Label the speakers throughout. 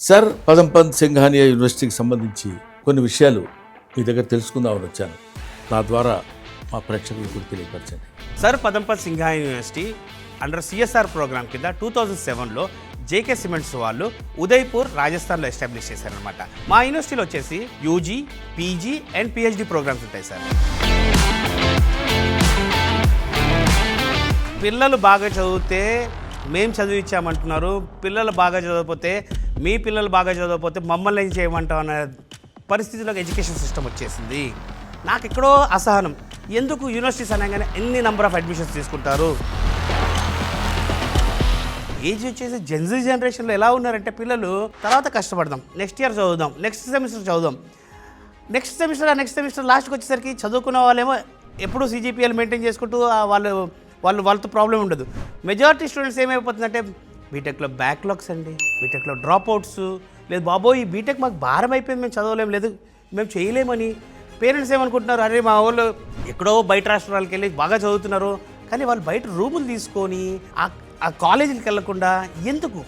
Speaker 1: Sir పదంపంత్ Singhania యూనివర్సిటీకి సంబంధించి కొన్ని విషయాలు మీ దగ్గర తెలుసుకుందామని వచ్చాను. నా ద్వారా మా ప్రేక్షకులకు తెలియపరచండి.
Speaker 2: Sir Padampat Singhania university under CSR program కింద 2007లో జేకే సిమెంట్స్ వాళ్ళు ఉదయ్పూర్ రాజస్థాన్లో ఎస్టాబ్లిష్ చేశారనమాట. మా యూనివర్సిటీలో వచ్చేసి UG, PG and PhD programs ఉంటాయి సార్. పిల్లలు బాగా చదివితే మేము చదివించామంటున్నారు, పిల్లలు బాగా చదవకపోతే మీ పిల్లలు బాగా చదవకపోతే మమ్మల్ని ఏం చేయమంటాం అనే పరిస్థితిలోకి ఎడ్యుకేషన్ సిస్టమ్ వచ్చేసింది. నాకు ఎక్కడో అసహనం, ఎందుకు యూనివర్సిటీస్ అనగానే ఎన్ని నెంబర్ ఆఫ్ అడ్మిషన్స్ తీసుకుంటారు. ఏజ్ వచ్చేసి జెన్జీ జనరేషన్లో ఎలా ఉన్నారంటే పిల్లలు తర్వాత కష్టపడదాం, నెక్స్ట్ ఇయర్ చదువుదాం, నెక్స్ట్ సెమిస్టర్ చదువుదాం, నెక్స్ట్ సెమిస్టర్ లాస్ట్కి వచ్చేసరికి చదువుకున్న వాళ్ళేమో ఎప్పుడు సిజిపిఎల్ మెయింటైన్ చేసుకుంటూ వాళ్ళతో ప్రాబ్లం ఉండదు. మెజారిటీ స్టూడెంట్స్ ఏమైపోతుందంటే బీటెక్లో బ్యాక్లాగ్స్ అండి, బీటెక్లో డ్రాప్ అవుట్స్, లేదు బాబోయ్ ఈ బీటెక్ మాకు భారం అయిపోయింది, మేము చదవలేము, లేదు మేము చేయలేమని. పేరెంట్స్ ఏమనుకుంటున్నారు, అరే మా వాళ్ళు ఎక్కడో బయట రాష్ట్రాలకు వెళ్ళి బాగా చదువుతున్నారు, కానీ వాళ్ళు బయట రూములు తీసుకొని ఆ కాలేజీకి వెళ్లకుండా ఎందుకు?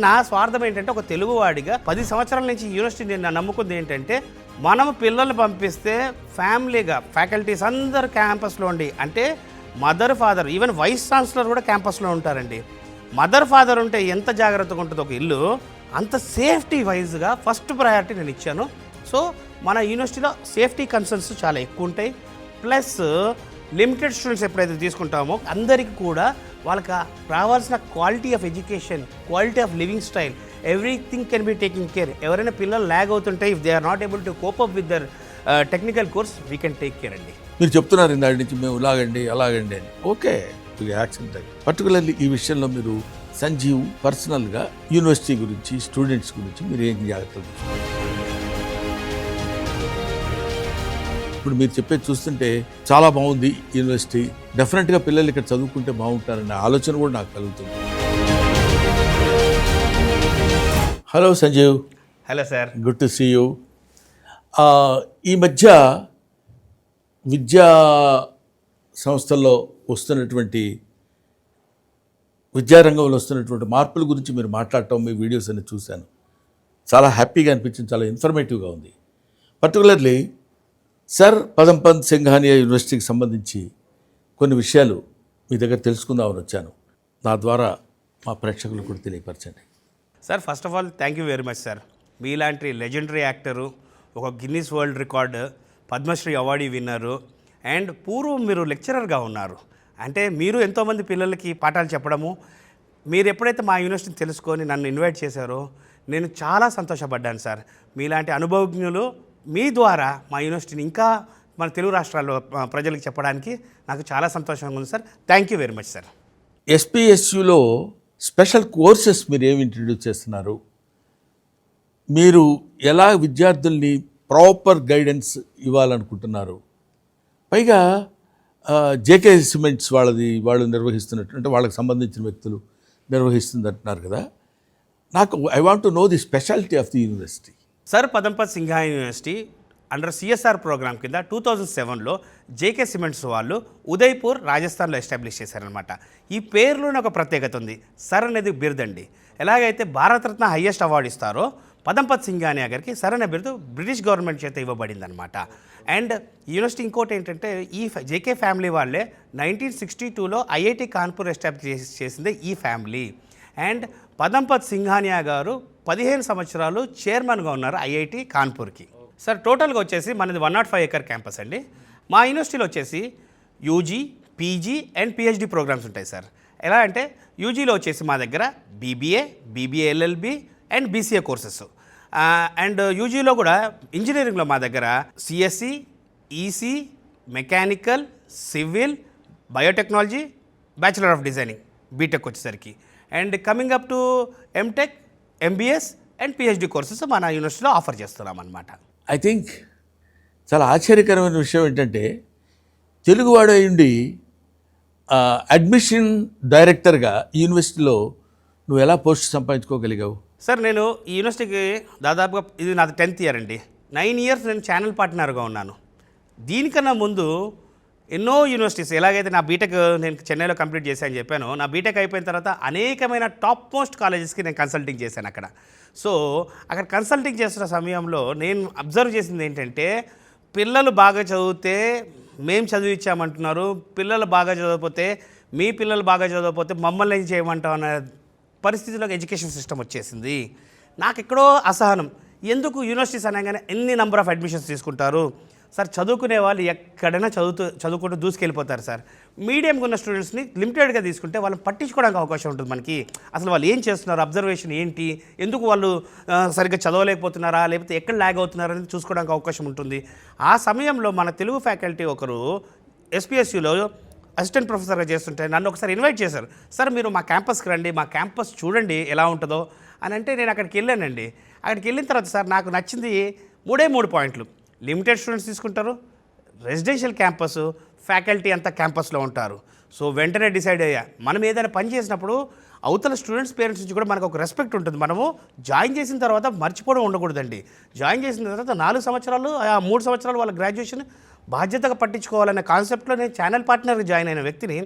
Speaker 2: నా స్వార్థం ఏంటంటే ఒక తెలుగువాడిగా 10 సంవత్సరాల నుంచి యూనివర్సిటీ నేను నమ్ముకుంది ఏంటంటే మనం పిల్లల్ని పంపిస్తే ఫ్యామిలీగా ఫ్యాకల్టీస్ అందరు క్యాంపస్లో ఉండి, అంటే mother father even vice chancellor కూడా క్యాంపస్లో ఉంటారండి. మదర్ ఫాదర్ ఉంటే ఎంత జాగ్రత్తగా ఉంటుందో ఒక ఇల్లు, అంత సేఫ్టీ వైజ్గా ఫస్ట్ ప్రయారిటీ నేను ఇచ్చాను. సో మన యూనివర్సిటీలో సేఫ్టీ కన్సర్న్స్ చాలా ఎక్కువ ఉంటాయి. ప్లస్ లిమిటెడ్ స్టూడెంట్స్ ఎప్పుడైతే తీసుకుంటామో అందరికీ కూడా వాళ్ళకి రావాల్సిన quality of education, quality of living style, everything can be taking care. ఎవరైనా పిల్లలు ల్యాగ్ అవుతుంటే if they are not able to cope up with their technical course we can take care అండి.
Speaker 1: మీరు చెప్తున్నారు ఇందాటి నుంచి మేము ఇలాగండి అలాగండి అని. ఓకే, యాక్సెంట్ అయ్యి పర్టికులర్లీ ఈ విషయంలో మీరు సంజీవ్ పర్సనల్గా యూనివర్సిటీ గురించి, స్టూడెంట్స్ గురించి మీరు ఏం జాగ్రత్తలు తీసుకుంటారు? ఇప్పుడు మీరు చెప్పేది చూస్తుంటే చాలా బాగుంది యూనివర్సిటీ, డెఫినెట్గా పిల్లలు ఇక్కడ చదువుకుంటే బాగుంటారనే ఆలోచన కూడా నాకు కలుగుతుంది. Hello Sanjeev.
Speaker 2: Hello sir,
Speaker 1: good to see you. ఈ మధ్య విద్యా సంస్థల్లో వస్తున్నటువంటి, విద్యారంగంలో వస్తున్నటువంటి మార్పుల గురించి మీరు మాట్లాడటం, మీ వీడియోస్ అన్ని చూశాను, చాలా హ్యాపీగా అనిపించింది, చాలా ఇన్ఫర్మేటివ్గా ఉంది. పర్టికులర్లీ సర్ పదంపంత్ సింఘానియా యూనివర్సిటీకి సంబంధించి కొన్ని విషయాలు మీ దగ్గర తెలుసుకుందామని వచ్చాను. నా ద్వారా మా ప్రేక్షకులకు కూడా తెలియపరచండి.
Speaker 2: Sir first of all thank you very much sir. మీలాంటి లెజెండరీ యాక్టరు, ఒక Guinness world record, Padmashri award winner, and పూర్వం మీరు లెక్చరర్గా ఉన్నారు. అంటే మీరు ఎంతోమంది పిల్లలకి పాఠాలు చెప్పడము, మీరు ఎప్పుడైతే మా యూనివర్సిటీని తెలుసుకొని నన్ను ఇన్వైట్ చేశారో నేను చాలా సంతోషపడ్డాను సార్. మీలాంటి అనుభవజ్ఞులు మీ ద్వారా మా యూనివర్సిటీని ఇంకా మన తెలుగు రాష్ట్రాల్లో ప్రజలకు చెప్పడానికి నాకు చాలా సంతోషంగా ఉంది sir. Thank you very much sir.
Speaker 1: ఎస్పీఎస్యులో స్పెషల్ కోర్సెస్ మీరు ఏమి ఇంట్రడ్యూస్ చేస్తున్నారు? మీరు ఎలా విద్యార్థుల్ని ప్రాపర్ గైడెన్స్ ఇవ్వాలనుకుంటున్నారు? పైగా జేకే సిమెంట్స్ వాళ్ళు నిర్వహిస్తున్నట్టు, అంటే వాళ్ళకి సంబంధించిన వ్యక్తులు నిర్వహిస్తుంది అంటున్నారు కదా. నాకు I want to know the speciality of the university.
Speaker 2: Sir Padampat Singhania university under CSR program కింద 2007లో జేకే సిమెంట్స్ వాళ్ళు ఉదయ్పూర్ రాజస్థాన్లో ఎస్టాబ్లిష్ చేశారనమాట. ఈ పేరులోనే ఒక ప్రత్యేకత ఉంది. సర్ అనేది బిరుదండి. ఎలాగైతే భారతరత్న హయ్యెస్ట్ అవార్డు ఇస్తారో పదంపత్ సింఘానియా గారికి సర్ అనే బిరుదు బ్రిటిష్ గవర్నమెంట్ చేత ఇవ్వబడింది అనమాట. అండ్ యూనివర్సిటీ ఇంకోటి ఏంటంటే ఈ జేకే ఫ్యామిలీ వాళ్ళే 1962లో ఐఐటి కాన్పూర్ ఎస్టాబ్లిష్ చేసిందే ఈ ఫ్యామిలీ. అండ్ పదంపత్ సింఘానియా గారు 15 సంవత్సరాలు చైర్మన్గా ఉన్నారు ఐఐటి కాన్పూర్కి. సార్ టోటల్గా వచ్చేసి మనది 105 ఎకర్ క్యాంపస్ అండి. మా యూనివర్సిటీలో వచ్చేసి UG, PG and PhD programs ఉంటాయి సార్. ఎలా అంటే యూజీలో వచ్చేసి మా దగ్గర BBA LLB and BCA courses. And యూజీలో కూడా ఇంజనీరింగ్లో మా దగ్గర CSC, EC, mechanical, civil, biotechnology, bachelor of designing, BTech వచ్చేసరికి. And coming up to MTech, MBS and PhD courses మన యూనివర్సిటీలో ఆఫర్ చేస్తున్నాం అన్నమాట.
Speaker 1: ఐ థింక్ చాలా ఆశ్చర్యకరమైన విషయం ఏంటంటే తెలుగువాడు అయ్యుండి అడ్మిషన్ డైరెక్టర్గా ఈ యూనివర్సిటీలో నువ్వు ఎలా పోస్ట్ సంపాదించుకోగలిగావు?
Speaker 2: సార్ నేను ఈ యూనివర్సిటీకి దాదాపుగా ఇది నాది 10th ఇయర్ అండి. 9 years నేను ఛానల్ పార్ట్నర్గా ఉన్నాను. దీనికన్నా ముందు ఎన్నో యూనివర్సిటీస్ ఎలాగైతే నా బీటెక్ నేను చెన్నైలో కంప్లీట్ చేశాను చెప్పాను, నా బీటెక్ అయిపోయిన తర్వాత అనేకమైన టాప్ మోస్ట్ కాలేజెస్కి నేను కన్సల్టింగ్ చేశాను అక్కడ. సో అక్కడ కన్సల్టింగ్ చేస్తున్న సమయంలో నేను అబ్జర్వ్ చేసింది ఏంటంటే, పిల్లలు బాగా చదివితే మేము చదివించామంటున్నారు, పిల్లలు బాగా చదవకపోతే మీ పిల్లలు బాగా చదవకపోతే మమ్మల్ని ఏం చేయమంటాం అనే పరిస్థితిలో ఎడ్యుకేషన్ సిస్టమ్ వచ్చేసింది. నాకు ఎక్కడో అసహనం, ఎందుకు యూనివర్సిటీస్ అనగానే ఎన్ని నెంబర్ ఆఫ్ అడ్మిషన్స్ తీసుకుంటారు సార్, చదువుకునే వాళ్ళు ఎక్కడైనా చదువుకుంటూ దూసుకెళ్ళిపోతారు సార్. మీడియంగా ఉన్న స్టూడెంట్స్ని లిమిటెడ్గా తీసుకుంటే వాళ్ళని పట్టించుకోవడానికి అవకాశం ఉంటుంది మనకి. అసలు వాళ్ళు ఏం చేస్తున్నారు, అబ్జర్వేషన్ ఏంటి, ఎందుకు వాళ్ళు సరిగ్గా చదవలేకపోతున్నారా, లేకపోతే ఎక్కడ ల్యాగ్ అవుతున్నారా అనేది చూసుకోవడానికి అవకాశం ఉంటుంది. ఆ సమయంలో మన తెలుగు ఫ్యాకల్టీ ఒకరు ఎస్పీఎస్యూలో అసిస్టెంట్ ప్రొఫెసర్గా చేస్తుంటే నన్ను ఒకసారి ఇన్వైట్ చేశారు. సార్ మీరు మా క్యాంపస్కి రండి, మా క్యాంపస్ చూడండి ఎలా ఉంటుందో అని అంటే నేను అక్కడికి వెళ్ళానండి. అక్కడికి వెళ్ళిన తర్వాత సార్ నాకు నచ్చింది 3 పాయింట్లు. లిమిటెడ్ స్టూడెంట్స్ తీసుకుంటారు, రెసిడెన్షియల్ క్యాంపస్, ఫ్యాకల్టీ అంతా క్యాంపస్లో ఉంటారు. సో వెంటనే డిసైడ్ అయ్యా, మనం ఏదైనా పని చేసినప్పుడు అవతల స్టూడెంట్స్ పేరెంట్స్ నుంచి కూడా మనకు ఒక రెస్పెక్ట్ ఉంటుంది. మనము జాయిన్ చేసిన తర్వాత మర్చిపోవడం ఉండకూడదండి. జాయిన్ చేసిన తర్వాత 4 సంవత్సరాలు 3 సంవత్సరాలు వాళ్ళ గ్రాడ్యుయేషన్ బాధ్యతగా పట్టించుకోవాలనే కాన్సెప్ట్లో నేను ఛానల్ పార్ట్నర్గా జాయిన్ అయిన వ్యక్తిని.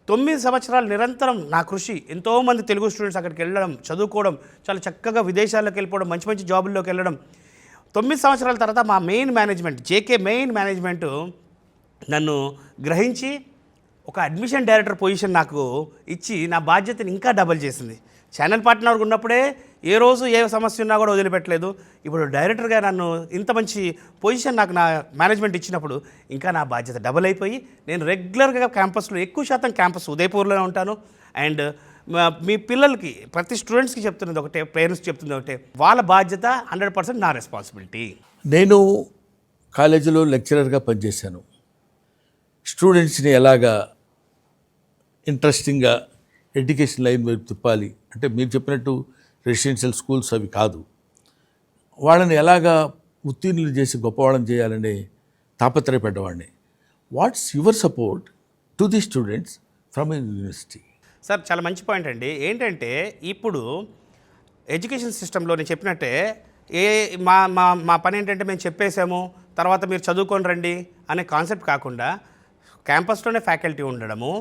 Speaker 2: 9 సంవత్సరాలు నిరంతరం నా కృషి, ఎంతోమంది తెలుగు స్టూడెంట్స్ అక్కడికి వెళ్ళడం, చదువుకోవడం, చాలా చక్కగా విదేశాల్లోకి వెళ్ళిపోవడం, మంచి మంచి జాబుల్లోకి వెళ్ళడం. 9 సంవత్సరాల తర్వాత మా main management, JK main management నన్ను గ్రహించి ఒక అడ్మిషన్ డైరెక్టర్ పొజిషన్ నాకు ఇచ్చి నా బాధ్యతని ఇంకా డబల్ చేసింది. ఛానల్ పార్ట్నర్గా ఉన్నప్పుడే ఏ రోజు ఏ సమస్య ఉన్నా కూడా వదిలిపెట్టలేదు. ఇప్పుడు డైరెక్టర్గా నన్ను ఇంత మంచి పొజిషన్ నాకు నా మేనేజ్మెంట్ ఇచ్చినప్పుడు ఇంకా నా బాధ్యత డబల్ అయిపోయి నేను రెగ్యులర్గా క్యాంపస్లో, ఎక్కువ శాతం క్యాంపస్ ఉదయపూర్లోనే ఉంటాను. అండ్ మీ పిల్లలకి, ప్రతి స్టూడెంట్స్కి చెప్తున్నది ఒకటే, పేరెంట్స్ చెప్తున్నది ఒకటే, వాళ్ళ బాధ్యత 100% నా రెస్పాన్సిబిలిటీ.
Speaker 1: నేను కాలేజీలో లెక్చరర్గా పనిచేశాను. స్టూడెంట్స్ని ఎలాగా ఇంట్రెస్టింగ్గా ఎడ్యుకేషన్ లైన్ వైపు తిప్పాలి అంటే, మీరు చెప్పినట్టు రెసిడెన్షియల్ స్కూల్స్ అవి కాదు, వాళ్ళని ఎలాగా ఉత్తీర్ణులు చేసి గొప్పవాళ్ళని చేయాలని తాపత్రయపడ్డవాడిని. What's your support to the students from university?
Speaker 2: Sir చాలా మంచి పాయింట్ అండి. ఏంటంటే ఇప్పుడు ఎడ్యుకేషన్ సిస్టంలో నేను చెప్పినట్టే మా మా మా పని ఏంటంటే, మేము చెప్పేసాము తర్వాత మీరు చదువుకొని రండి అనే కాన్సెప్ట్ కాకుండా క్యాంపస్లోనే ఫ్యాకల్టీ ఉండడము,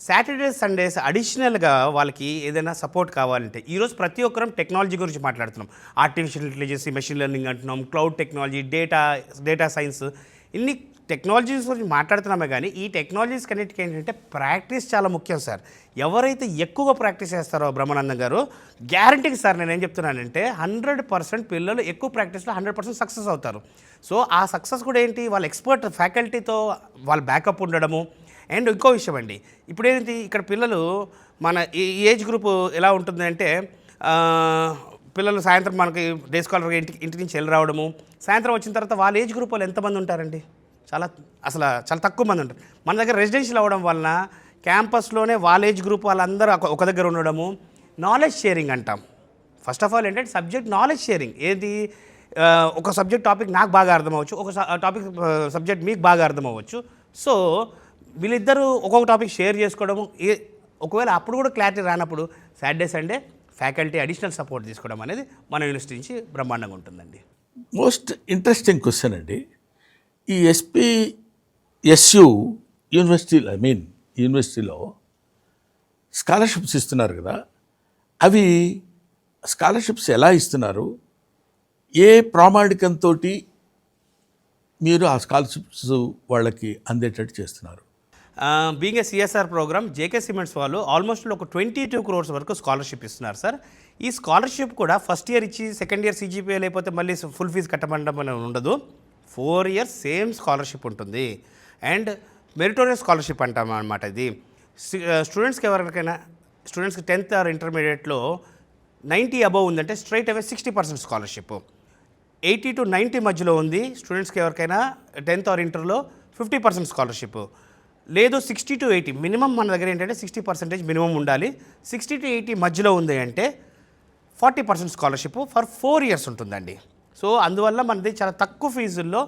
Speaker 2: సాటర్డే సండేస్ అడిషనల్గా వాళ్ళకి ఏదైనా సపోర్ట్ కావాలంటే, ఈరోజు ప్రతి ఒక్కరం టెక్నాలజీ గురించి మాట్లాడుతున్నాం. ఆర్టిఫిషియల్ ఇంటెలిజెన్స్, మెషిన్ లెర్నింగ్ అంటున్నాం, క్లౌడ్ టెక్నాలజీ, డేటా సైన్స్, ఇన్ని టెక్నాలజీస్ గురించి మాట్లాడుతున్నామే. కానీ ఈ టెక్నాలజీస్ కన్నిటికీ ఏంటంటే ప్రాక్టీస్ చాలా ముఖ్యం సార్. ఎవరైతే ఎక్కువగా ప్రాక్టీస్ చేస్తారో బ్రహ్మానందం గారు, గ్యారంటీకి సార్ నేను ఏం చెప్తున్నానంటే 100% పిల్లలు ఎక్కువ ప్రాక్టీస్లో 100% సక్సెస్ అవుతారు. సో ఆ సక్సెస్ కూడా ఏంటి, వాళ్ళ ఎక్స్పర్ట్ ఫ్యాకల్టీతో వాళ్ళ బ్యాకప్ ఉండడము. అండ్ ఇంకో విషయం అండి, ఇప్పుడు ఏంటి ఇక్కడ పిల్లలు మన ఈ ఏజ్ గ్రూప్ ఎలా ఉంటుంది అంటే, పిల్లలు సాయంత్రం మనకి డే స్కాలర్గా ఇంటి నుంచి వెళ్ళి రావడము, సాయంత్రం వచ్చిన తర్వాత వాళ్ళ ఏజ్ గ్రూప్ వాళ్ళు ఎంతమంది ఉంటారండి? చాలా తక్కువ మంది ఉంటారు. మన దగ్గర రెసిడెన్షియల్ అవ్వడం వలన క్యాంపస్లోనే వాళ్ళ ఏజ్ గ్రూప్ వాళ్ళందరూ ఒక దగ్గర ఉండడము, నాలెడ్జ్ షేరింగ్ అంటాం. ఫస్ట్ ఆఫ్ ఆల్ ఏంటంటే సబ్జెక్ట్ నాలెడ్జ్ షేరింగ్. ఏది, ఒక సబ్జెక్ట్ టాపిక్ నాకు బాగా అర్థమవచ్చు, ఒక టాపిక్ సబ్జెక్ట్ మీకు బాగా అర్థమవచ్చు. సో వీళ్ళిద్దరూ ఒక్కొక్క టాపిక్ షేర్ చేసుకోవడము. ఒకవేళ అప్పుడు కూడా క్లారిటీ రానప్పుడు Saturday Sunday faculty additional support తీసుకోవడం అనేది మన యూనివర్సిటీ నుంచి బ్రహ్మాండంగా ఉంటుందండి.
Speaker 1: మోస్ట్ ఇంట్రెస్టింగ్ క్వశ్చన్ అండి, ఈ ఎస్పీఎస్యు యూనివర్సిటీలో స్కాలర్షిప్స్ ఇస్తున్నారు కదా, అవి స్కాలర్షిప్స్ ఎలా ఇస్తున్నారు, ఏ ప్రామాణికంతో మీరు ఆ స్కాలర్షిప్స్ వాళ్ళకి అందేటట్టు చేస్తున్నారు?
Speaker 2: Being a CSR program, JK Cements వాళ్ళు ఆల్మోస్ట్ ఒక 22 crores వరకు స్కాలర్షిప్ ఇస్తున్నారు సార్. ఈ స్కాలర్షిప్ కూడా ఫస్ట్ ఇయర్ ఇచ్చి సెకండ్ ఇయర్ CGPA లేకపోతే మళ్ళీ ఫుల్ ఫీజు కట్టమండం అనేది ఉండదు. 4 years సేమ్ స్కాలర్షిప్ ఉంటుంది. అండ్ మెరిటోరియస్ స్కాలర్షిప్ అంటాం అనమాట. ఇది స్టూడెంట్స్కి ఎవరికైనా, స్టూడెంట్స్కి 10th or ఇంటర్మీడియట్లో 90 above ఉందంటే స్ట్రైట్ అవే 60% స్కాలర్షిప్. 80 to 90 మధ్యలో ఉంది స్టూడెంట్స్కి ఎవరికైనా 10th or ఇంటర్లో 50% స్కాలర్షిప్. లేదు 60 to 80 మినిమం మన దగ్గర ఏంటంటే 60% మినిమం ఉండాలి. 60 to 80 మధ్యలో ఉంది అంటే 40% స్కాలర్షిప్ ఫర్ 4 years ఉంటుందండి. సో అందువల్ల మనది చాలా తక్కువ ఫీజుల్లో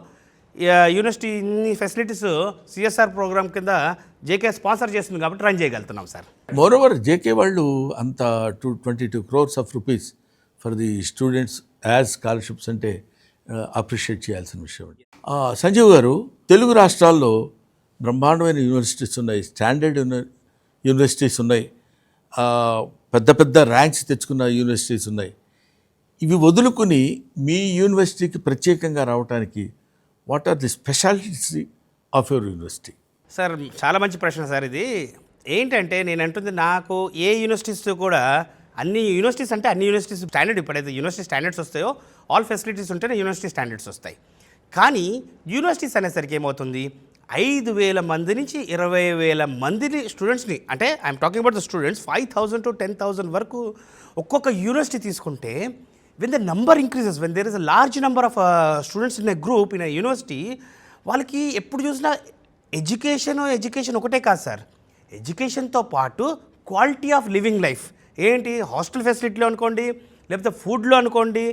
Speaker 2: యూనివర్సిటీ ఇన్ని ఫెసిలిటీస్ సిఎస్ఆర్ ప్రోగ్రామ్ కింద జేకే స్పాన్సర్ చేస్తుంది కాబట్టి రన్ చేయగలుగుతున్నాం సార్.
Speaker 1: మోరోవర్ జేకే వాళ్ళు అంత 22 crores of rupees for the students as scholarships అంటే అప్రిషియేట్ చేయాల్సిన విషయం. సంజీవ్ గారు, తెలుగు రాష్ట్రాల్లో బ్రహ్మాండమైన యూనివర్సిటీస్ ఉన్నాయి, స్టాండర్డ్ యూనివర్సిటీస్ ఉన్నాయి, పెద్ద పెద్ద ర్యాంక్స్ తెచ్చుకున్న యూనివర్సిటీస్ ఉన్నాయి. ఇవి వదులుకుని మీ యూనివర్సిటీకి ప్రత్యేకంగా రావడానికి what are the specialities of your university?
Speaker 2: Sir చాలా మంచి ప్రశ్న సార్ ఇది. ఏంటంటే నేను అంటుంది, నాకు ఏ యూనివర్సిటీస్ కూడా అన్ని యూనివర్సిటీస్ అంటే అన్ని యూనివర్సిటీస్ స్టాండర్డ్, ఇప్పుడైతే యూనివర్సిటీ స్టాండర్డ్స్ వస్తాయో ఆల్ ఫెసిలిటీస్ ఉంటేనే యూనివర్సిటీ స్టాండర్డ్స్ వస్తాయి. కానీ యూనివర్సిటీస్ అనేసరికి ఏమవుతుంది, 5,000 మంది నుంచి 20,000 మందిని స్టూడెంట్స్ని, అంటే I'm talking about the students, 5,000 to 10,000 వరకు ఒక్కొక్క యూనివర్సిటీ తీసుకుంటే, when the number increases, when there is a large number of students in a group in a university, వాళ్ళకి ఎప్పుడు చూసినా ఎడ్యుకేషన్ ఒకటే కాదు సార్, ఎడ్యుకేషన్తో పాటు క్వాలిటీ ఆఫ్ లివింగ్ లైఫ్ ఏంటి, హాస్టల్ ఫెసిలిటీలో అనుకోండి, లేకపోతే ఫుడ్లో అనుకోండి,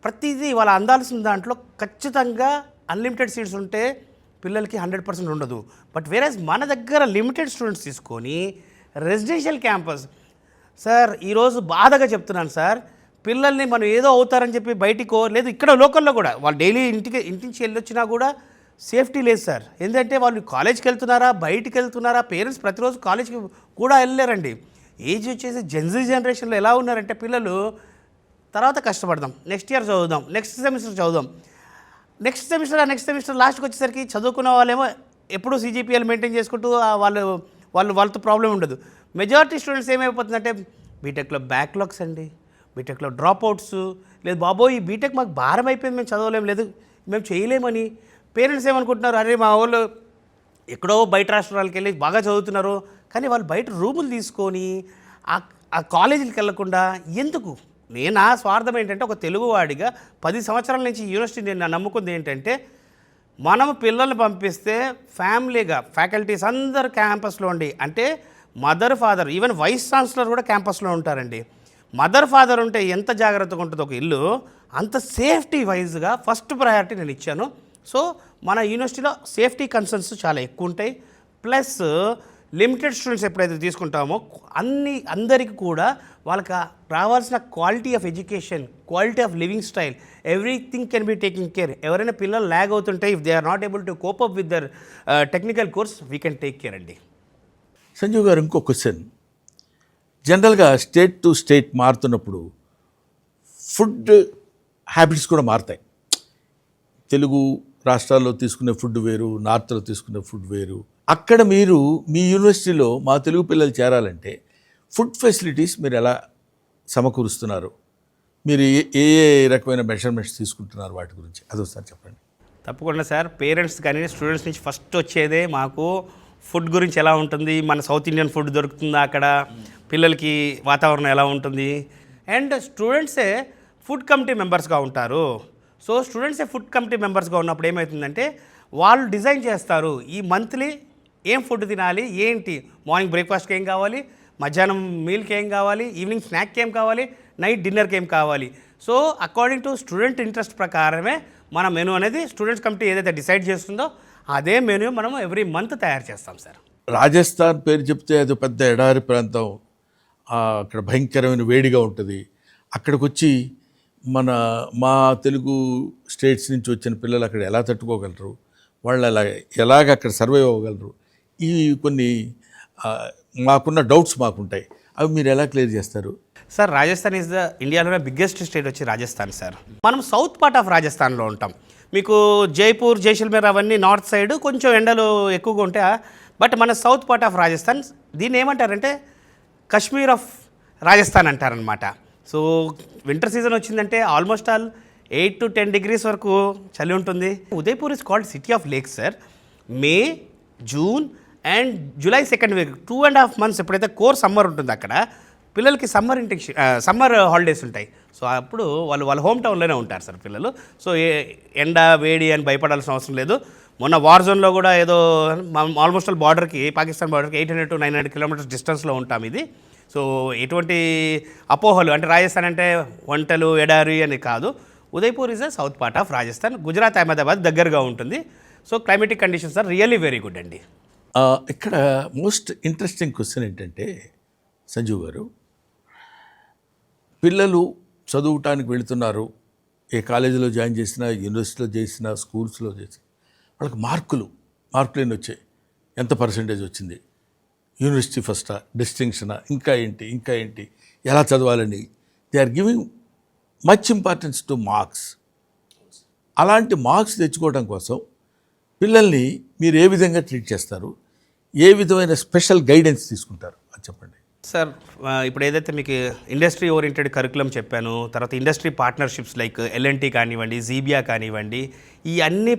Speaker 2: ప్రతిదీ వాళ్ళ అందాల్సిన దాంట్లో ఖచ్చితంగా అన్లిమిటెడ్ సీట్స్ ఉంటే పిల్లలకి 100% ఉండదు. బట్ వేరేస్ మన దగ్గర లిమిటెడ్ స్టూడెంట్స్ తీసుకొని రెసిడెన్షియల్ క్యాంపస్ సార్, ఈరోజు బాధగా చెప్తున్నాను సార్, పిల్లల్ని మనం ఏదో అవుతారని చెప్పి బయటికో లేదు, ఇక్కడ లోకల్లో కూడా వాళ్ళు డైలీ ఇంటి నుంచి వెళ్ళొచ్చినా కూడా సేఫ్టీ లేదు సార్. ఎందుకంటే వాళ్ళు కాలేజ్కి వెళ్తున్నారా, బయటికి వెళ్తున్నారా, పేరెంట్స్ ప్రతిరోజు కాలేజ్కి కూడా వెళ్ళలేరండి. ఏజ్ వచ్చేసి జెన్జీ జనరేషన్లో ఎలా ఉన్నారంటే పిల్లలు, తర్వాత కష్టపడదాం, నెక్స్ట్ ఇయర్ చదువుదాం, నెక్స్ట్ సెమిస్టర్ చదువుదాం, నెక్స్ట్ సెమిస్టర్ లాస్ట్కి వచ్చేసరికి చదువుకున్న వాళ్ళేమో ఎప్పుడూ CGPL మెయింటైన్ చేసుకుంటూ వాళ్ళతో ప్రాబ్లం ఉండదు. మెజారిటీ స్టూడెంట్స్ ఏమైపోతుందంటే బీటెక్లో బ్యాక్లాగ్స్ అండి, బీటెక్లో డ్రాప్ అవుట్స్, లేదు బాబోయ్ ఈ బీటెక్ మాకు భారం అయిపోయింది, మేము చదవలేము, లేదు మేము చేయలేమని. పేరెంట్స్ ఏమనుకుంటున్నారు, అరే మా వాళ్ళు ఎక్కడో బయట రాష్ట్రాలకు వెళ్ళి బాగా చదువుతున్నారు, కానీ వాళ్ళు బయట రూములు తీసుకొని ఆ కాలేజీలకు వెళ్ళకుండా ఎందుకు? నా స్వార్థం ఏంటంటే, ఒక తెలుగువాడిగా 10 సంవత్సరాల నుంచి యూనివర్సిటీ నేను నమ్ముకుంది ఏంటంటే, మనం పిల్లల్ని పంపిస్తే ఫ్యామిలీగా ఫ్యాకల్టీస్ అందరు క్యాంపస్లో ఉండి, అంటే mother father even vice chancellor కూడా క్యాంపస్లో ఉంటారండి. మదర్ ఫాదర్ ఉంటే ఎంత జాగ్రత్తగా ఉంటుందో ఒక ఇల్లు, అంత సేఫ్టీ వైజ్గా ఫస్ట్ ప్రయారిటీ నేను ఇచ్చాను. సో మన యూనివర్సిటీలో సేఫ్టీ కన్సర్న్స్ చాలా ఎక్కువ ఉంటాయి. ప్లస్ లిమిటెడ్ స్టూడెంట్స్ ఎప్పుడైతే తీసుకుంటామో అందరికీ కూడా వాళ్ళకి రావాల్సిన quality of education, quality of living style, everything can be taking care. ఎవరైనా పిల్లలు ల్యాగ్ అవుతుంటే, if they are not able to cope up with their technical course, we can take care అండి.
Speaker 1: సంజీవ్ గారు, ఇంకో క్వశ్చన్. జనరల్గా స్టేట్ టు స్టేట్ మారుతున్నప్పుడు food habits కూడా మారుతాయి. తెలుగు రాష్ట్రాల్లో తీసుకునే ఫుడ్ వేరు, నార్త్లో తీసుకునే ఫుడ్ వేరు. అక్కడ మీరు మీ యూనివర్సిటీలో మా తెలుగు పిల్లలు చేరాలంటే ఫుడ్ ఫెసిలిటీస్ మీరు ఎలా సమకూరుస్తున్నారు? మీరు ఏ రకమైన మెజర్మెంట్స్ తీసుకుంటున్నారు వాటి గురించి అదొకసారి చెప్పండి.
Speaker 2: తప్పకుండా సార్. పేరెంట్స్ కానీ స్టూడెంట్స్ నుంచి ఫస్ట్ వచ్చేదే మాకు ఫుడ్ గురించి ఎలా ఉంటుంది, మన సౌత్ ఇండియన్ ఫుడ్ దొరుకుతుందా అక్కడ, పిల్లలకి వాతావరణం ఎలా ఉంటుంది. అండ్ స్టూడెంట్సే ఫుడ్ కమిటీ మెంబర్స్గా ఉంటారు. సో స్టూడెంట్సే ఫుడ్ కమిటీ మెంబర్స్గా ఉన్నప్పుడు ఏమవుతుందంటే, వాళ్ళు డిజైన్ చేస్తారు ఈ మంత్లీ ఏం ఫుడ్ తినాలి, ఏంటి, మార్నింగ్ బ్రేక్ఫాస్ట్కి ఏం కావాలి, మధ్యాహ్నం మీల్కి ఏం కావాలి, ఈవినింగ్ స్నాక్కి ఏం కావాలి, నైట్ డిన్నర్కి ఏం కావాలి. So according to student interest ప్రకారమే మన మెనూ అనేది స్టూడెంట్స్ కమిటీ ఏదైతే డిసైడ్ చేస్తుందో అదే మెనూ మనం ఎవ్రీ మంత్ తయారు చేస్తాం సార్.
Speaker 1: రాజస్థాన్ పేరు చెప్తే అది పెద్ద ఎడారి ప్రాంతం, అక్కడ భయంకరమైన వేడిగా ఉంటుంది. అక్కడికి వచ్చి మా తెలుగు స్టేట్స్ నుంచి వచ్చిన పిల్లలు అక్కడ ఎలా తట్టుకోగలరు, వాళ్ళు ఎలాగ అక్కడ సర్వైవ్ అవ్వగలరు, ఈ కొన్ని మాకున్న డౌట్స్ మాకుంటాయి. అవి మీరు ఎలా క్లియర్ చేస్తారు?
Speaker 2: సార్, రాజస్థాన్ ఈజ్ ద ఇండియాలోనే బిగ్గెస్ట్ స్టేట్ వచ్చి రాజస్థాన్ సార్. మనం సౌత్ పార్ట్ ఆఫ్ రాజస్థాన్లో ఉంటాం. మీకు జైపూర్, జైసల్మేర్ అవన్నీ నార్త్ సైడ్ కొంచెం ఎండలు ఎక్కువగా ఉంటాయి. బట్ మన సౌత్ పార్ట్ ఆఫ్ రాజస్థాన్, దీన్ని ఏమంటారంటే కాశ్మీర్ ఆఫ్ రాజస్థాన్ అంటారనమాట. సో వింటర్ సీజన్ వచ్చిందంటే ఆల్మోస్ట్ ఆల్ 8 to 10 degrees వరకు చలి ఉంటుంది. Udaipur is called city of lakes sir. May, June and July second week 2.5 months ఎప్పుడైతే కోర్ సమ్మర్ ఉంటుంది అక్కడ పిల్లలకి సమ్మర్ హాలిడేస్ ఉంటాయి. సో అప్పుడు వాళ్ళ హోమ్ టౌన్లోనే ఉంటారు సార్ పిల్లలు. సో ఎండ వేడి అని భయపడాల్సిన అవసరం లేదు. మొన్న వార్ జోన్లో కూడా ఏదో ఆల్మోస్ట్ ఆల్ బార్డర్కి, పాకిస్తాన్ బార్డర్కి 800 to 900 kilometers డిస్టెన్స్లో ఉంటాం ఇది. సో ఎటువంటి అపోహలు, అంటే రాజస్థాన్ అంటే వంటలు ఎడారి అని కాదు. Udaipur is a south part of Rajasthan. Gujarat, Ahmedabad దగ్గరగా ఉంటుంది. So climatic conditions are really very good అండి.
Speaker 1: ఇక్కడ మోస్ట్ ఇంట్రెస్టింగ్ క్వశ్చన్ ఏంటంటే సంజీవ్ గారు, పిల్లలు చదువుటానికి వెళుతున్నారు, ఏ కాలేజీలో జాయిన్ చేసినా, యూనివర్సిటీలో చేసినా, స్కూల్స్లో చేసినా, వాళ్ళకి మార్కులు ఎన్ని వచ్చాయి, ఎంత పర్సంటేజ్ వచ్చింది, యూనివర్సిటీ ఫస్టా, డిస్టింక్షనా, ఇంకా ఏంటి, ఎలా చదవాలని they are giving much importance to marks. అలాంటి మార్క్స్ తెచ్చుకోవడం కోసం పిల్లల్ని మీరు ఏ విధంగా ట్రీట్ చేస్తారు, ఏ విధమైన స్పెషల్ గైడెన్స్ తీసుకుంటారు అది చెప్పండి.
Speaker 2: సార్ ఇప్పుడు ఏదైతే మీకు ఇండస్ట్రీ ఓరియంటెడ్ కరికులం చెప్పాను, తర్వాత ఇండస్ట్రీ పార్ట్నర్షిప్స్ లైక్ ఎల్ఎన్టీ కానివ్వండి, జీబియా కానివ్వండి, ఈ అన్ని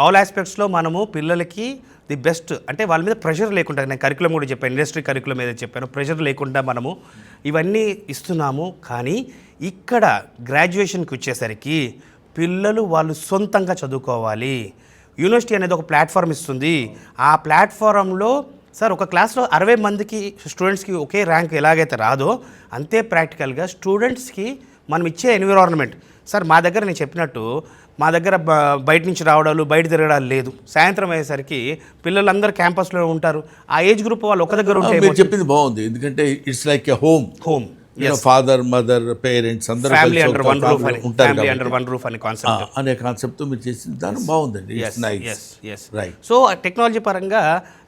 Speaker 2: ఆల్ ఆస్పెక్ట్స్లో మనము పిల్లలకి ది బెస్ట్, అంటే వాళ్ళ మీద ప్రెషర్ లేకుండా, నేను కరికులం కూడా చెప్పాను, ఇండస్ట్రీ కరికులం ఏదైతే చెప్పాను, ప్రెషర్ లేకుండా మనము ఇవన్నీ ఇస్తున్నాము. కానీ ఇక్కడ గ్రాడ్యుయేషన్కి వచ్చేసరికి పిల్లలు వాళ్ళు సొంతంగా చదువుకోవాలి. యూనివర్సిటీ అనేది ఒక ప్లాట్ఫామ్ ఇస్తుంది. ఆ ప్లాట్ఫారంలో సార్ ఒక క్లాస్లో 60 మందికి స్టూడెంట్స్కి ఒకే ర్యాంక్ ఎలాగైతే రాదో అంతే ప్రాక్టికల్గా స్టూడెంట్స్కి మనం ఇచ్చే ఎన్విరాన్మెంట్. సార్ మా దగ్గర నేను చెప్పినట్టు మా దగ్గర బయట నుంచి రావడాలు, బయట తిరగడాలు లేదు. సాయంత్రం అయ్యేసరికి పిల్లలందరూ క్యాంపస్లో ఉంటారు. ఆ ఏజ్ గ్రూప్ వాళ్ళు ఒక దగ్గర ఉంటే
Speaker 1: మీరు చెప్పింది బాగుంది, ఎందుకంటే it's like a home. Father, mother, parents అందరూ
Speaker 2: ఫ్యామిలీ అండర్ వన్ రూఫ్ అని,
Speaker 1: ఉంటారు
Speaker 2: ఫ్యామిలీ అండర్ వన్ రూఫ్ అనే కాన్సెప్ట్
Speaker 1: అనే కాన్సెప్ట్ మీరు చేసిన దాని బాగుందండి. రైట్.
Speaker 2: సో టెక్నాలజీ పరంగా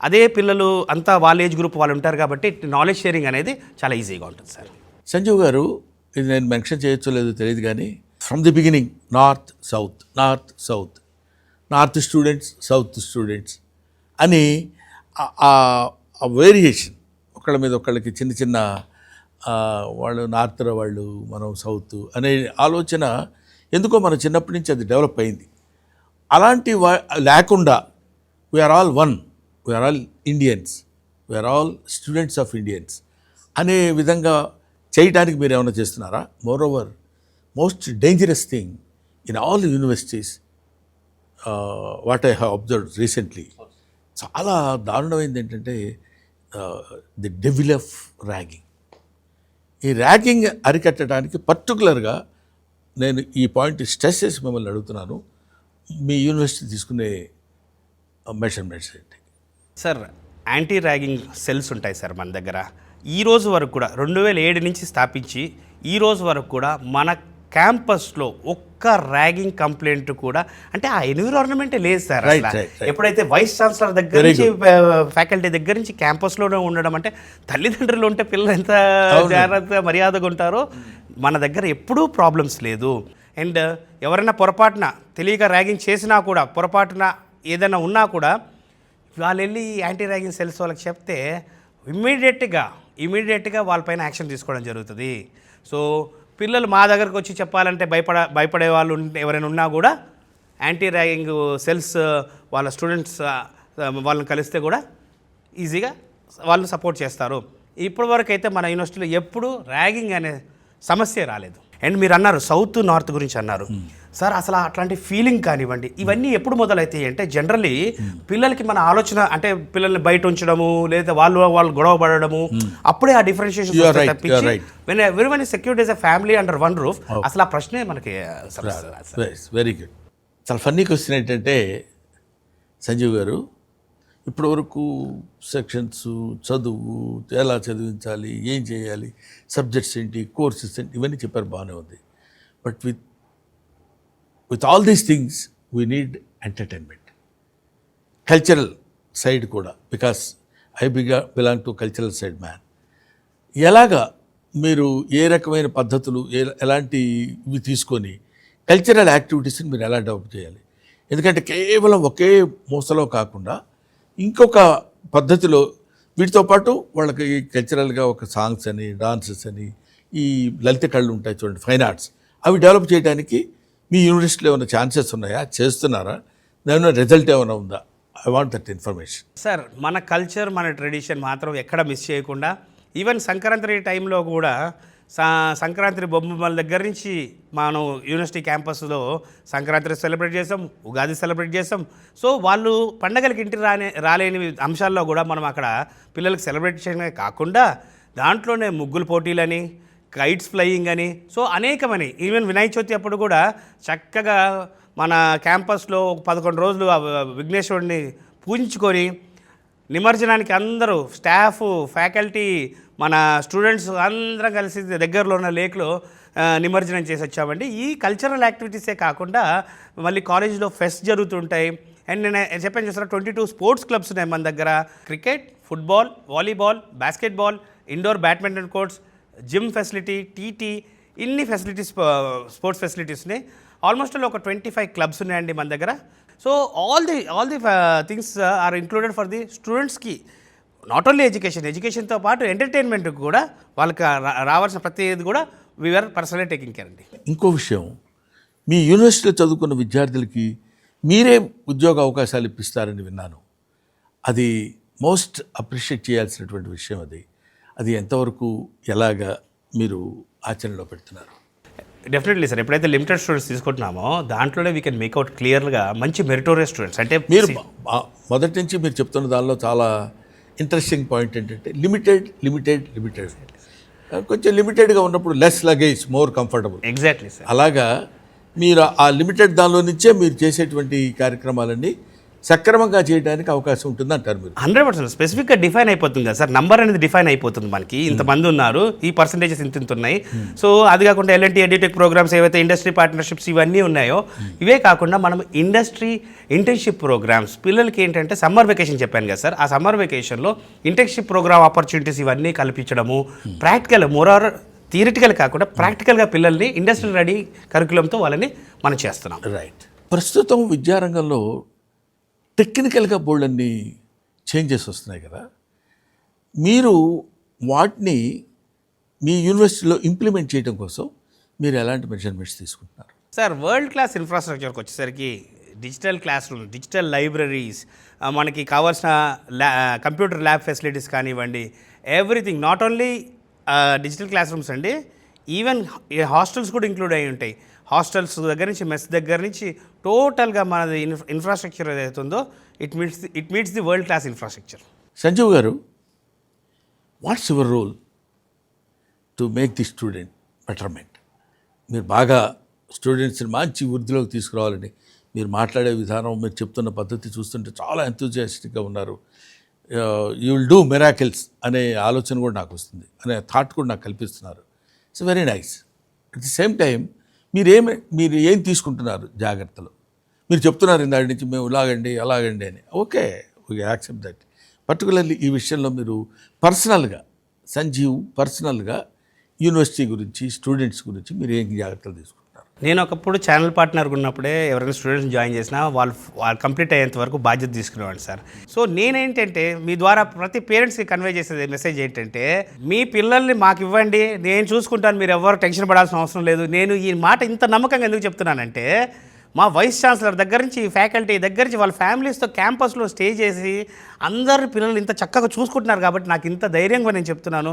Speaker 2: అదే పిల్లలు అంతా వాళ్ళ ఏజ్ గ్రూప్ వాళ్ళు ఉంటారు కాబట్టి నాలెడ్జ్ షేరింగ్ అనేది చాలా ఈజీగా ఉంటుంది సార్.
Speaker 1: సంజీవ్ గారు, ఇది నేను మెన్షన్ చేయొచ్చో లేదో తెలియదు కానీ from the beginning north south, north students, south students అని ఆ వేరియేషన్, ఒకళ్ళ మీద ఒకళ్ళకి చిన్న చిన్న వాళ్ళు నార్త్, వాళ్ళు మనం సౌత్ అనే ఆలోచన ఎందుకో మన చిన్నప్పటి నుంచి అది డెవలప్ అయింది. అలాంటి లేకుండా we are all one, we are all Indians, we are all students of Indians అనే విధంగా చేయడానికి మీరు ఏమైనా చేస్తున్నారా? Moreover most dangerous thing in all universities what I have observed recently, చాలా దారుణమైంది ఏంటంటే ది డెవిల్ ఆఫ్ ర్యాగింగ్. ఈ ర్యాగింగ్ అరికట్టడానికి పర్టికులర్గా నేను ఈ పాయింట్ స్ట్రెస్ చేసి మిమ్మల్ని అడుగుతున్నాను, మీ యూనివర్సిటీ తీసుకునే మెజర్మెంట్స్ ఏంటి?
Speaker 2: సార్ యాంటీ ర్యాగింగ్ సెల్స్ ఉంటాయి సార్ మన దగ్గర. ఈ రోజు వరకు కూడా 2007 నుంచి స్థాపించి ఈ రోజు వరకు కూడా మన క్యాంపస్లో ఒక్క ర్యాగింగ్ కంప్లైంట్ కూడా, అంటే ఆ ఎన్విరాన్మెంటే లేదు సార్. ఎప్పుడైతే వైస్ ఛాన్సలర్ దగ్గర నుంచి ఫ్యాకల్టీ దగ్గర నుంచి క్యాంపస్లోనే ఉండడం, అంటే తల్లిదండ్రులు ఉంటే పిల్లలు ఎంత జాగ్రత్త మర్యాదగా ఉంటారో మన దగ్గర ఎప్పుడూ ప్రాబ్లమ్స్ లేదు. అండ్ ఎవరైనా పొరపాటున తెలియక ర్యాగింగ్ చేసినా కూడా, పొరపాటున ఏదైనా ఉన్నా కూడా వాళ్ళు వెళ్ళి యాంటీ ర్యాగింగ్ సెల్స్ వాళ్ళకి చెప్తే ఇమీడియట్గా వాళ్ళపైన యాక్షన్ తీసుకోవడం జరుగుతుంది. సో పిల్లలు మా దగ్గరకు వచ్చి చెప్పాలంటే భయపడే వాళ్ళు ఎవరైనా ఉన్నా కూడా యాంటీ ర్యాగింగ్ సెల్స్ వాళ్ళ స్టూడెంట్స్ వాళ్ళని కలిస్తే కూడా ఈజీగా వాళ్ళు సపోర్ట్ చేస్తారు. ఇప్పటివరకు అయితే మన యూనివర్సిటీలో ఎప్పుడు ర్యాగింగ్ అనే సమస్య రాలేదు. అండ్ మీరు అన్నారు సౌత్ నార్త్ గురించి అన్నారు సార్, అసలు అట్లాంటి ఫీలింగ్ కానివ్వండి, ఇవన్నీ ఎప్పుడు మొదలవుతాయి అంటే జనరల్లీ పిల్లలకి మన ఆలోచన అంటే పిల్లల్ని బయట ఉంచడము, లేదా వాళ్ళు గొడవ పడడము, అప్పుడే ఆ డిఫరెన్షియేషన్ తప్పించి very secured as a family under one roof అసలు ఆ ప్రశ్నే మనకి.
Speaker 1: Very good. చాలా ఫన్నీ క్వశ్చన్ ఏంటంటే సంజీవ్ గారు, ఇప్పటివరకు సెక్షన్స్, చదువు, ఎలా చదివించాలి, ఏం చేయాలి, సబ్జెక్ట్స్ ఏంటి, కోర్సెస్ ఏంటి, ఇవన్నీ చెప్పారు, బాగానే ఉంది. But with all these things we need entertainment, cultural side కూడా, because I belong to cultural side man. ఎలాగా మీరు ఏ రకమైన పద్ధతులు, ఎలాంటి ఇవి తీసుకొని కల్చరల్ యాక్టివిటీస్ని మీరు ఎలా డెవలప్ చేయాలి? ఎందుకంటే కేవలం ఒకే మూసలో కాకుండా ఇంకొక పద్ధతిలో వీటితో పాటు వాళ్ళకి కల్చరల్గా ఒక సాంగ్స్ అని, డాన్సెస్ అని, ఈ లలిత కళలు ఉంటాయి చూడండి, ఫైన్ ఆర్ట్స్, అవి డెవలప్ చేయడానికి మీ యూనివర్సిటీలో ఏమైనా ఛాన్సెస్ ఉన్నాయా? చేస్తున్నారా? ఏమైనా రిజల్ట్ ఏమైనా ఉందా? I want that information.
Speaker 2: Sir మన కల్చర్, మన ట్రెడిషన్ మాత్రం ఎక్కడ మిస్ చేయకుండా, ఈవెన్ సంక్రాంతి టైంలో కూడా సంక్రాంతి బొమ్మల దగ్గర నుంచి మనం యూనివర్సిటీ క్యాంపస్లో సంక్రాంతి సెలబ్రేట్ చేస్తాం, ఉగాది సెలబ్రేట్ చేస్తాం. సో వాళ్ళు పండగలకి ఇంటికి రాలేని అంశాల్లో కూడా మనం అక్కడ పిల్లలకి సెలబ్రేట్ చేయడమే కాకుండా దాంట్లోనే ముగ్గుల పోటీలని, కైట్స్ ఫ్లయింగ్ అని, సో అనేకమని, ఈవెన్ వినాయక చవితి అప్పుడు కూడా చక్కగా మన క్యాంపస్లో 11 రోజులు విఘ్నేశ్వరుడిని పూజించుకొని నిమజ్జనానికి అందరూ స్టాఫ్, ఫ్యాకల్టీ, మన స్టూడెంట్స్ అందరం కలిసి దగ్గరలో ఉన్న లేక్లో నిమజ్జనం చేసి వచ్చామండి. ఈ కల్చరల్ యాక్టివిటీసే కాకుండా మళ్ళీ కాలేజీలో ఫెస్ట్ జరుగుతుంటాయి. అండ్ నేను చెప్పాను చూసారా 22 స్పోర్ట్స్ క్లబ్స్ ఉన్నాయి మన దగ్గర. Cricket, football, volleyball, basketball, indoor badminton courts, gym facility, TT, ఇన్ని ఫెసిలిటీస్, స్పోర్ట్స్ ఫెసిలిటీస్ ఉన్నాయి. ఆల్మోస్ట్ ఒక 25 క్లబ్స్ ఉన్నాయండి మన దగ్గర. So all the things are included for the స్టూడెంట్స్కి. నాట్ ఓన్లీ ఎడ్యుకేషన్తో పాటు ఎంటర్టైన్మెంట్కి కూడా వాళ్ళకి రావాల్సిన ప్రతిదీ కూడా వీఆర్ పర్సనలీ టేకింగ్ కేర్ అండి.
Speaker 1: ఇంకో విషయం, మీ యూనివర్సిటీలో చదువుకున్న విద్యార్థులకి మీరే ఉద్యోగ అవకాశాలు ఇప్పిస్తారని విన్నాను. అది మోస్ట్ అప్రిషియేట్ చేయాల్సినటువంటి విషయం. అది ఎంతవరకు ఎలాగా మీరు ఆచరణలో పెడుతున్నారు?
Speaker 2: Definitely sir. ఎప్పుడైతే లిమిటెడ్ స్టూడెంట్స్ తీసుకుంటున్నామో దాంట్లోనే వీ కెన్ మేక్అవుట్ క్లియర్గా మంచి మెరిటోరియస్ స్టూడెంట్స్. అంటే
Speaker 1: మీరు మొదటి నుంచి మీరు చెప్తున్న దానిలో చాలా ఇంట్రెస్టింగ్ పాయింట్ ఏంటంటే లిమిటెడ్ కొంచెం లిమిటెడ్గా ఉన్నప్పుడు less luggage more comfortable.
Speaker 2: Exactly sir.
Speaker 1: అలాగా మీరు ఆ లిమిటెడ్ దానిలో నుంచే మీరు చేసేటువంటి కార్యక్రమాలన్నీ సక్రమంగా చేయడానికి అవకాశం ఉంటుంది అంటారు మీరు?
Speaker 2: 100% స్పెసిఫిక్గా డిఫైన్ అయిపోతుంది కదా సార్. నంబర్ అనేది డిఫైన్ అయిపోతుంది మనకి. ఇంతమంది ఉన్నారు, ఈ పర్సంటేజెస్ ఇంత ఉన్నాయి. సో అది కాకుండా ఎల్ఎన్టీ ఎడ్యుటెక్ ప్రోగ్రామ్స్ ఏవైతే ఇండస్ట్రీ పార్ట్నర్షిప్స్ ఇవన్నీ ఉన్నాయో, ఇవే కాకుండా మనం ఇంటర్న్షిప్ ప్రోగ్రామ్స్ పిల్లలకి ఏంటంటే సమ్మర్ వెకేషన్ చెప్పాను కదా సార్. ఆ సమ్మర్ వెకేషన్లో ఇంటర్న్షిప్ ప్రోగ్రామ్ ఆపర్చునిటీస్ ఇవన్నీ కల్పించడము, ప్రాక్టికల్ మోరార్ థియరిటికల్ కాకుండా ప్రాక్టికల్గా పిల్లల్ని ఇండస్ట్రీ రెడీ కరికులంతో వాళ్ళని మనం చేస్తున్నాం.
Speaker 1: రైట్. ప్రస్తుతం విద్యారంగంలో టెక్నికల్గా బోల్డన్ని చేంజెస్ వస్తున్నాయి కదా, మీరు వాటిని మీ యూనివర్సిటీలో ఇంప్లిమెంట్ చేయడం కోసం మీరు ఎలాంటి మెజర్మెంట్స్ తీసుకుంటున్నారు?
Speaker 2: సార్, వరల్డ్ క్లాస్ ఇన్ఫ్రాస్ట్రక్చర్కి వచ్చేసరికి digital class room, digital libraries, మనకి కావాల్సిన కంప్యూటర్ ల్యాబ్ ఫెసిలిటీస్ కానివ్వండి, everything. Not only digital class rooms అండి, ఈవెన్ హాస్టల్స్ కూడా ఇంక్లూడ్ అయి ఉంటాయి. హాస్టల్స్ దగ్గర నుంచి, మెస్ దగ్గర నుంచి టోటల్గా మనది ఇన్ఫ్రాస్ట్రక్చర్ ఏదైతే ఉందో it meets the world class infrastructure.
Speaker 1: Sanjeev garu, what's your role to make the student betterment? మీరు బాగా స్టూడెంట్స్ని మంచి వృద్ధిలోకి తీసుకురావాలని మీరు మాట్లాడే విధానం, మీరు చెప్తున్న పద్ధతి చూస్తుంటే చాలా ఎంతూజియాస్టిక్గా ఉన్నారు. యూ విల్ డూ మిరాకిల్స్ అనే ఆలోచన కూడా నాకు వస్తుంది, అనే థాట్ కూడా నాకు కల్పిస్తున్నారు. It's very nice. At the same time మీరు ఏం తీసుకుంటున్నారు జాగ్రత్తలు? మీరు చెప్తున్నారు ఇందాటి నుంచి మేము ఇలాగండి అలాగండి అని. Okay, we accept that. Particularly ఈ విషయంలో మీరు పర్సనల్గా పర్సనల్గా యూనివర్సిటీ గురించి, స్టూడెంట్స్ గురించి మీరు ఏం జాగ్రత్తలు తీసుకుంటున్నారు?
Speaker 2: నేను ఒకప్పుడు ఛానల్ పార్ట్నర్గా ఉన్నప్పుడే ఎవరైనా స్టూడెంట్స్ జాయిన్ చేసినా వాళ్ళు కంప్లీట్ అయ్యేంత వరకు బాధ్యత తీసుకునేవాడిని సార్. సో నేనేంటంటే మీ ద్వారా ప్రతి పేరెంట్స్కి కన్వే చేసే మెసేజ్ ఏంటంటే, మీ పిల్లల్ని మాకు ఇవ్వండి, నేను చూసుకుంటాను, మీరు ఎవరు టెన్షన్ పడాల్సిన అవసరం లేదు. నేను ఈ మాట ఇంత నమ్మకంగా ఎందుకు చెప్తున్నానంటే, మా వైస్ ఛాన్సలర్ దగ్గర నుంచి, ఫ్యాకల్టీ దగ్గర నుంచి, వాళ్ళ ఫ్యామిలీస్తో క్యాంపస్లో స్టే చేసి అందరు పిల్లలు ఇంత చక్కగా చూసుకుంటున్నారు కాబట్టి నాకు ఇంత ధైర్యంగా నేను చెప్తున్నాను.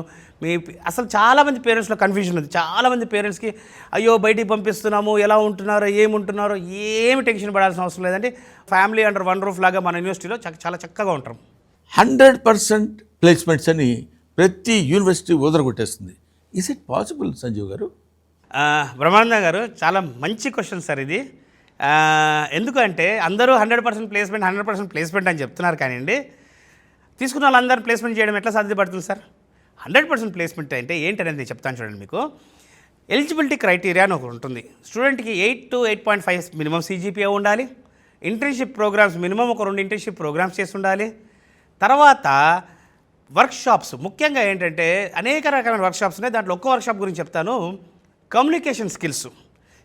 Speaker 2: అసలు చాలామంది పేరెంట్స్లో కన్ఫ్యూజన్ ఉంది. చాలామంది పేరెంట్స్కి అయ్యో బయటికి పంపిస్తున్నాము, ఎలా ఉంటున్నారో ఏముంటున్నారో ఏమి టెన్షన్ పడాల్సిన అవసరం లేదండి. ఫ్యామిలీ అండర్ వన్ రూఫ్ లాగా మన యూనివర్సిటీలో చాలా చక్కగా ఉంటాం.
Speaker 1: 100% ప్లేస్మెంట్స్ అని ప్రతి యూనివర్సిటీ వదలగొట్టేస్తుంది. Is it possible Sanjeev garu?
Speaker 2: Brahmananda గారు, చాలా మంచి క్వశ్చన్ సార్ ఇది. ఎందుకంటే అందరూ 100% ప్లేస్మెంట్ అని చెప్తున్నారు కానివ్వండి, తీసుకున్న వాళ్ళందరూ ప్లేస్మెంట్ చేయడం ఎట్లా సాధ్యపడుతుంది సార్? 100% ప్లేస్మెంట్ అంటే ఏంటనేది నేను చెప్తాను చూడండి మీకు. ఎలిజిబిలిటీ క్రైటీరియా అని ఒకటి ఉంటుంది. స్టూడెంట్కి 8 to 8.5 మినిమం CGPA ఉండాలి. ఇంటర్న్షిప్ ప్రోగ్రామ్స్ మినిమం ఒక 2 ఇంటర్న్షిప్ ప్రోగ్రామ్స్ చేసి ఉండాలి. తర్వాత వర్క్షాప్స్, ముఖ్యంగా ఏంటంటే అనేక రకమైన వర్క్షాప్స్ ఉన్నాయి. దాంట్లో ఒక్క వర్క్షాప్ గురించి చెప్తాను, కమ్యూనికేషన్ స్కిల్స్.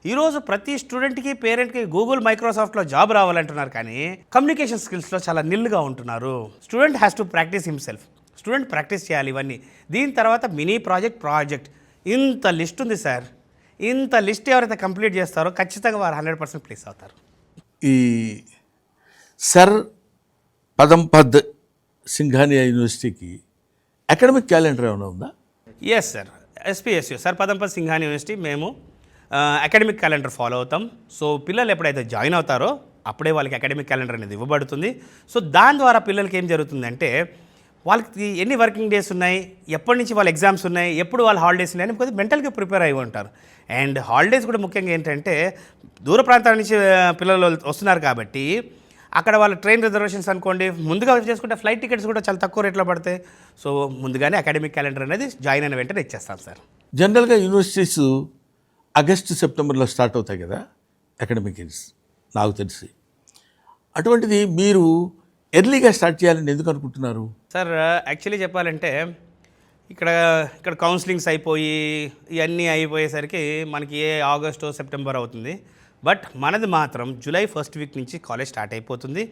Speaker 2: ఈరోజు ప్రతి స్టూడెంట్కి, పేరెంట్కి గూగుల్, మైక్రోసాఫ్ట్లో జాబ్ రావాలంటున్నారు, కానీ కమ్యూనికేషన్ స్కిల్స్లో చాలా నిల్లుగా ఉంటున్నారు. Student has to practice himself. Student practice చేయాలి ఇవన్నీ. దీని తర్వాత మినీ ప్రాజెక్ట్ ఇంత లిస్ట్ ఉంది సార్. ఇంత లిస్ట్ ఎవరైతే కంప్లీట్ చేస్తారో ఖచ్చితంగా వారు 100% ప్లేస్ అవుతారు.
Speaker 1: ఈ సర్ పదంపద్ సింఘానియా యూనివర్సిటీకి అకాడమిక్ క్యాలెండర్ ఏమైనా ఉందా?
Speaker 2: Yes sir, SPSU sir Padampat Singhania university మేము అకాడమిక్ క్యాలెండర్ ఫాలో అవుతాం. సో పిల్లలు ఎప్పుడైతే జాయిన్ అవుతారో అప్పుడే వాళ్ళకి అకాడమిక్ క్యాలెండర్ అనేది ఇవ్వబడుతుంది. సో దాని ద్వారా పిల్లలకి ఏం జరుగుతుందంటే, వాళ్ళకి ఎన్ని వర్కింగ్ డేస్ ఉన్నాయి, ఎప్పటి నుంచి వాళ్ళ ఎగ్జామ్స్ ఉన్నాయి, ఎప్పుడు వాళ్ళ హాలిడేస్ ఉన్నాయి అని కొద్దిగా మెంటల్గా ప్రిపేర్ అయి ఉంటారు. అండ్ హాలిడేస్ కూడా ముఖ్యంగా ఏంటంటే, దూర ప్రాంతాల నుంచి పిల్లలు వస్తున్నారు కాబట్టి అక్కడ వాళ్ళ ట్రైన్ రిజర్వేషన్స్ అనుకోండి ముందుగా చేసుకుంటే ఫ్లైట్ టికెట్స్ కూడా చాలా తక్కువ రేట్లో పడతాయి. సో ముందుగానే అకాడమిక్ క్యాలెండర్ అనేది జాయిన్ అయిన వెంటనే ఇచ్చేస్తాను సార్.
Speaker 1: జనరల్గా యూనివర్సిటీస్ ఆగస్టు సెప్టెంబర్లో స్టార్ట్ అవుతాయి కదా అకాడమిక్ ఇయర్స్, నాకు తెలిసి. అటువంటిది మీరు ఎర్లీగా స్టార్ట్ చేయాలని ఎందుకు అనుకుంటున్నారు?
Speaker 2: సార్ యాక్చువల్లీ చెప్పాలంటే ఇక్కడ ఇక్కడ కౌన్సిలింగ్స్ అయిపోయి ఇవన్నీ అయిపోయేసరికి మనకి ఆగస్టు సెప్టెంబర్ అవుతుంది. బట్ మనది మాత్రం జూలై ఫస్ట్ వీక్ నుంచి కాలేజ్ స్టార్ట్ అయిపోతుంది.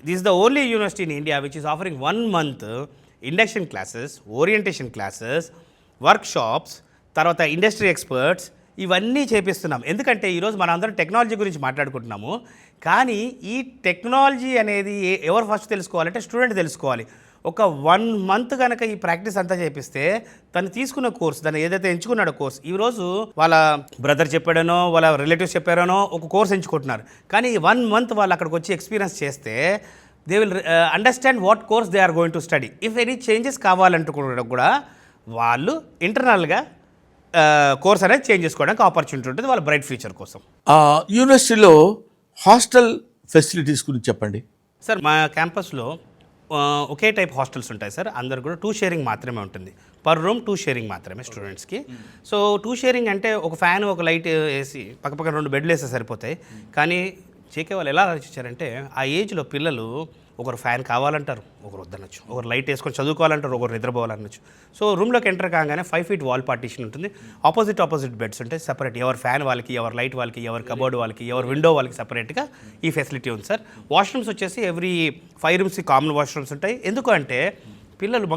Speaker 2: This is the only university in India which is offering 1 month induction classes, orientation classes, workshops, తర్వాత ఇండస్ట్రీ ఎక్స్పర్ట్స్ ఇవన్నీ చేపిస్తున్నాం. ఎందుకంటే ఈరోజు మనం అందరం టెక్నాలజీ గురించి మాట్లాడుకుంటున్నాము. కానీ ఈ టెక్నాలజీ అనేది ఎవరు ఫస్ట్ తెలుసుకోవాలంటే స్టూడెంట్ తెలుసుకోవాలి. ఒక 1 month కనుక ఈ ప్రాక్టీస్ అంతా చేపిస్తే తను తీసుకున్న కోర్స్, తను ఏదైతే ఎంచుకున్నాడో కోర్స్, ఈరోజు వాళ్ళ బ్రదర్ చెప్పాడనో వాళ్ళ రిలేటివ్స్ చెప్పారనో ఒక కోర్స్ ఎంచుకుంటున్నారు. కానీ 1 month వాళ్ళు అక్కడికి వచ్చి ఎక్స్పీరియన్స్ చేస్తే they will understand what course they are going to study. If any changes కావాలంటే కూడా వాళ్ళు ఇంటర్నల్గా కోర్స్ అనేది చేంజ్ చేసుకోవడానికి ఆపర్చునిటీ ఉంటుంది వాళ్ళ బ్రైట్ ఫ్యూచర్ కోసం.
Speaker 1: యూనివర్సిటీలో హాస్టల్ ఫెసిలిటీస్ గురించి చెప్పండి.
Speaker 2: సార్ మా క్యాంపస్లో ఒకే టైప్ హాస్టల్స్ ఉంటాయి సార్. అందరు కూడా 2 sharing మాత్రమే ఉంటుంది. పర్ రూమ్ 2 sharing మాత్రమే స్టూడెంట్స్కి. సో 2 sharing అంటే ఒక ఫ్యాన్, ఒక లైట్ వేసి పక్కపక్కన 2 బెడ్లు వేస్తే సరిపోతాయి. కానీ జేకే వాళ్ళు ఎలా ఆలోచించారంటే ఆ ఏజ్లో పిల్లలు ఒకరు ఫ్యాన్ కావాలంటారు, ఒకరు వద్దనొచ్చు, ఒకరు లైట్ వేసుకొని చదువుకోవాలంటారు, ఒకరు నిద్రపోవాలనొచ్చు. సో రూమ్లోకి ఎంటర్ కాగానే 5 feet వాల్ పార్టీషన్ ఉంటుంది. ఆపోజిట్ బెడ్స్ ఉంటాయి సపరేట్. ఎవరు ఫ్యాన్ వాళ్ళకి, ఎవరు లైట్ వాళ్ళకి, ఎవరు కబోర్డ్ వాళ్ళకి, ఎవరు విండో వాళ్ళకి సపరేట్గా ఈ ఫెసిలిటీ ఉంది సార్. వాష్రూమ్స్ వచ్చేసి ఎవ్రీ 5 rooms కామన్ వాష్రూమ్స్ ఉంటాయి. ఎందుకు అంటే పిల్లలు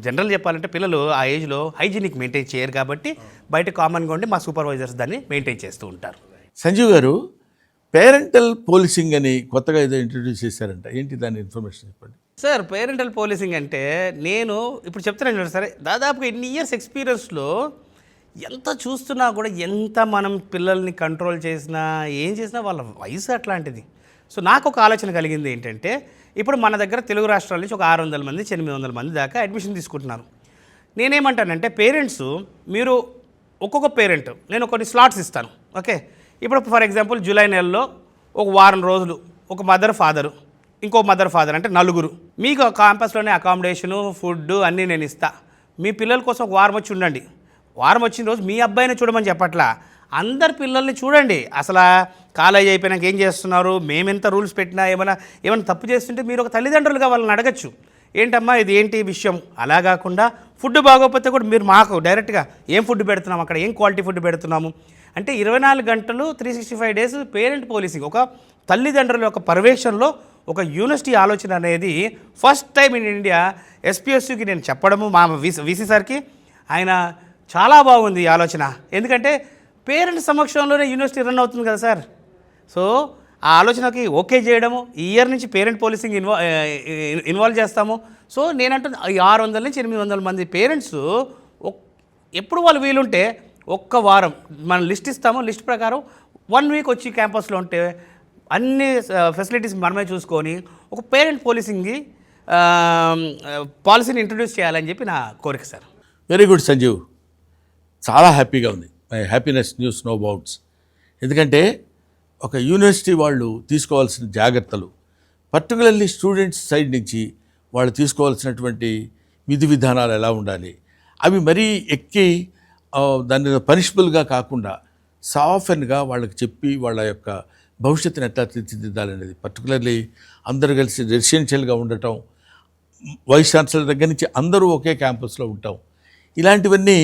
Speaker 2: జనరల్ చెప్పాలంటే పిల్లలు ఆ ఏజ్లో హైజీనిక్ మెయింటైన్ చేయరు కాబట్టి బయట కామన్గా ఉండి మా సూపర్వైజర్స్ దాన్ని మెయింటైన్ చేస్తూ ఉంటారు.
Speaker 1: సంజీవ్ గారు, పేరెంటల్ పోలీసింగ్ అని కొత్తగా ఏదో ఇంట్రడ్యూస్ చేశారంట, ఏంటి దాని ఇన్ఫర్మేషన్ చెప్పండి.
Speaker 2: సార్ పేరెంటల్ పోలీసింగ్ అంటే నేను ఇప్పుడు చెప్తున్నాను చూడండి సరే, దాదాపుగా ఎన్ని ఇయర్స్ ఎక్స్పీరియన్స్లో ఎంత చూస్తున్నా కూడా ఎంత మనం పిల్లల్ని కంట్రోల్ చేసినా ఏం చేసినా వాళ్ళ వయసు అట్లాంటిది. సో నాకు ఒక ఆలోచన కలిగింది ఏంటంటే, ఇప్పుడు మన దగ్గర తెలుగు రాష్ట్రాల నుంచి ఒక 600 మంది 800 మంది దాకా అడ్మిషన్ తీసుకుంటున్నారు. నేనేమంటానంటే పేరెంట్స్, మీరు ఒక్కొక్క పేరెంట్ నేను కొన్ని స్లాట్స్ ఇస్తాను. ఓకే, ఇప్పుడు ఫర్ ఎగ్జాంపుల్ జూలై నెలలో ఒక వారం రోజులు ఒక మదర్ ఫాదరు, ఇంకో మదర్ ఫాదర్ అంటే 4. మీకు క్యాంపస్లోనే అకామిడేషను, ఫుడ్ అన్నీ నేను ఇస్తా. మీ పిల్లల కోసం ఒక వారం వచ్చి ఉండండి. వారం వచ్చిన రోజు మీ అబ్బాయిని చూడమని చెప్పట్లా, అందరు పిల్లల్ని చూడండి. అసలు కాలేజ్ అయిపోయినాక ఏం చేస్తున్నారు, మేమెంత రూల్స్ పెట్టినా ఏమైనా తప్పు చేస్తుంటే మీరు ఒక తల్లిదండ్రులుగా వాళ్ళని అడగచ్చు, ఏంటమ్మా ఇది ఏంటి విషయం. అలా కాకుండా ఫుడ్ బాగోకపోతే కూడా మీరు మాకు డైరెక్ట్గా ఏం ఫుడ్ పెడుతున్నాము, అక్కడ ఏం క్వాలిటీ ఫుడ్ పెడుతున్నాము అంటే 24 గంటలు 365 days పేరెంట్ పోలీసింగ్, ఒక తల్లిదండ్రుల యొక్క పర్యవేక్షణలో ఒక యూనివర్సిటీ ఆలోచన అనేది ఫస్ట్ టైం ఇన్ ఇండియా. ఎస్పీఎస్యూకి నేను చెప్పడము, మా వీసీ సార్కి, ఆయన చాలా బాగుంది ఈ ఆలోచన. ఎందుకంటే పేరెంట్స్ సమక్షంలోనే యూనివర్సిటీ రన్ అవుతుంది కదా సార్. సో ఆ ఆలోచనకి ఓకే చేయడము, ఈ ఇయర్ నుంచి పేరెంట్ పోలీసింగ్ ఇన్వాల్వ్ చేస్తాము. సో నేనంటున్నా ఈ 600 నుంచి 800 మంది పేరెంట్స్ ఎప్పుడు వాళ్ళు వీలుంటే ఒక్క వారం మనం లిస్ట్ ఇస్తాము. లిస్ట్ ప్రకారం 1 week వచ్చి క్యాంపస్లో ఉంటే అన్ని ఫెసిలిటీస్ మనమే చూసుకొని ఒక పేరెంట్ పోలీసింగ్కి పాలసీని ఇంట్రడ్యూస్ చేయాలని చెప్పి నా కోరిక సార్.
Speaker 1: వెరీ గుడ్ సంజీవ్, చాలా హ్యాపీగా ఉంది. My happiness knows no bounds. ఎందుకంటే ఒక యూనివర్సిటీ వాళ్ళు తీసుకోవాల్సిన జాగ్రత్తలు, పర్టికులర్లీ స్టూడెంట్స్ సైడ్ నుంచి వాళ్ళు తీసుకోవాల్సినటువంటి విధి విధానాలు ఎలా ఉండాలి, అవి మరీ ఎక్కి దాన్ని పనిషబుల్గా కాకుండా సాఫ్ట్గా వాళ్ళకి చెప్పి వాళ్ళ యొక్క భవిష్యత్తుని ఎట్లా తీర్చిదిద్దాలనేది, పర్టికులర్లీ అందరూ కలిసి రెసిడెన్షియల్గా ఉండటం, వైస్ ఛాన్సలర్ దగ్గర నుంచి అందరూ ఒకే క్యాంపస్లో ఉంటాం, ఇలాంటివన్నీ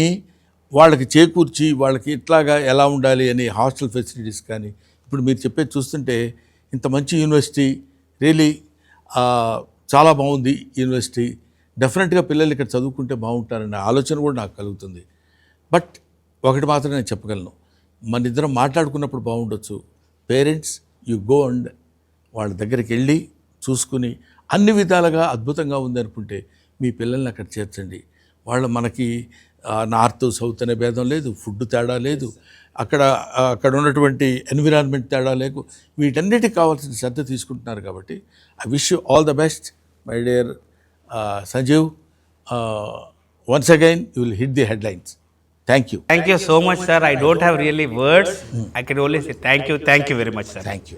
Speaker 1: వాళ్ళకి చేకూర్చి వాళ్ళకి ఇట్లాగా ఎలా ఉండాలి అని హాస్టల్ ఫెసిలిటీస్ కానీ, ఇప్పుడు మీరు చెప్పేది చూస్తుంటే ఇంత మంచి యూనివర్సిటీ, రియలీ చాలా బాగుంది యూనివర్సిటీ, డెఫినెట్గా పిల్లలు ఇక్కడ చదువుకుంటే బాగుంటారనే ఆలోచన కూడా నాకు కలుగుతుంది. బట్ ఒకటి మాత్రం నేను చెప్పగలను, మన ఇద్దరం మాట్లాడుకున్నప్పుడు బాగుండొచ్చు, పేరెంట్స్ యు గో అండ్ వాళ్ళ దగ్గరికి వెళ్ళి చూసుకుని అన్ని విధాలుగా అద్భుతంగా ఉంది అనుకుంటే మీ పిల్లల్ని అక్కడ చేర్చండి. వాళ్ళు మనకి నార్త్ సౌత్ అనే భేదం లేదు, ఫుడ్ తేడా లేదు, అక్కడ ఉన్నటువంటి ఎన్విరాన్మెంట్ తేడా లేదు, వీటన్నిటికి కావాల్సిన శ్రద్ధ తీసుకుంటున్నారు. కాబట్టి I wish you all the best my dear Sanjeev. Once again you will hit the headlines. Thank you.
Speaker 2: Thank you so much, sir. I don't have really words. I can only say thank you very much, sir.
Speaker 1: Thank you.